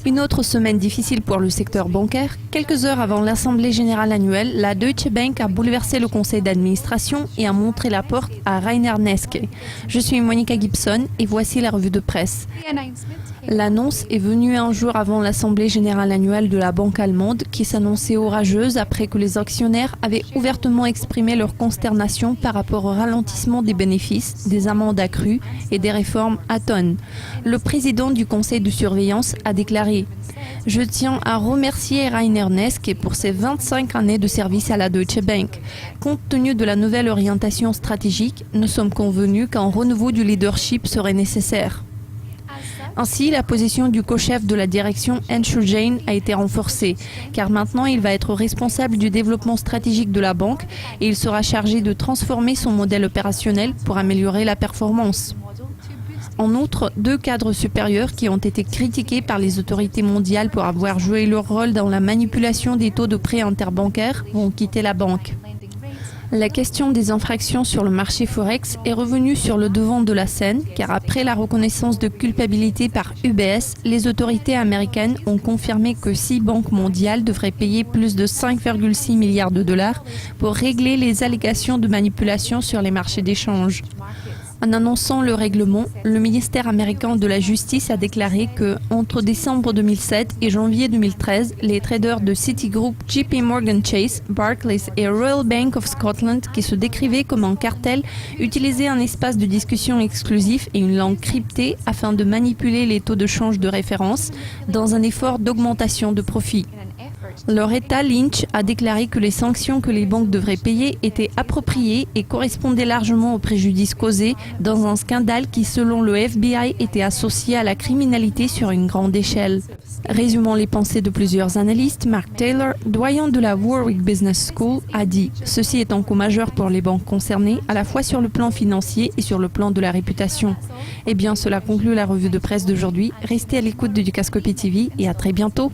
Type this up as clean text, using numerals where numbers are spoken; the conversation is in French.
Une autre semaine difficile pour le secteur bancaire. Quelques heures avant l'Assemblée générale annuelle, la Deutsche Bank a bouleversé le conseil d'administration et a montré la porte à Rainer Neskes. Je suis Monica Gibson et voici la revue de presse. L'annonce est venue un jour avant l'Assemblée générale annuelle de la banque allemande qui s'annonçait orageuse après que les actionnaires avaient ouvertement exprimé leur consternation par rapport au ralentissement des bénéfices, des amendes accrues et des réformes à tonnes. Le président du conseil de surveillance a déclaré « Je tiens à remercier Rainer Neskes pour ses 25 années de service à la Deutsche Bank. Compte tenu de la nouvelle orientation stratégique, nous sommes convenus qu'un renouveau du leadership serait nécessaire. » Ainsi, la position du co-chef de la direction, Enschul Jane, a été renforcée, car maintenant il va être responsable du développement stratégique de la banque et il sera chargé de transformer son modèle opérationnel pour améliorer la performance. En outre, 2 cadres supérieurs qui ont été critiqués par les autorités mondiales pour avoir joué leur rôle dans la manipulation des taux de prêts interbancaires vont quitter la banque. La question des infractions sur le marché Forex est revenue sur le devant de la scène car après la reconnaissance de culpabilité par UBS, les autorités américaines ont confirmé que 6 banques mondiales devraient payer plus de 5,6 milliards de dollars pour régler les allégations de manipulation sur les marchés d'échange. En annonçant le règlement, le ministère américain de la Justice a déclaré que, entre décembre 2007 et janvier 2013, les traders de Citigroup, JP Morgan Chase, Barclays et Royal Bank of Scotland, qui se décrivaient comme un cartel, utilisaient un espace de discussion exclusif et une langue cryptée afin de manipuler les taux de change de référence dans un effort d'augmentation de profit. Leur État Lynch a déclaré que les sanctions que les banques devraient payer étaient appropriées et correspondaient largement aux préjudices causés dans un scandale qui, selon le FBI, était associé à la criminalité sur une grande échelle. Résumant les pensées de plusieurs analystes, Mark Taylor, doyen de la Warwick Business School, a dit « Ceci est un coup majeur pour les banques concernées, à la fois sur le plan financier et sur le plan de la réputation. » Eh bien, cela conclut la revue de presse d'aujourd'hui. Restez à l'écoute de Dukascopy TV et à très bientôt.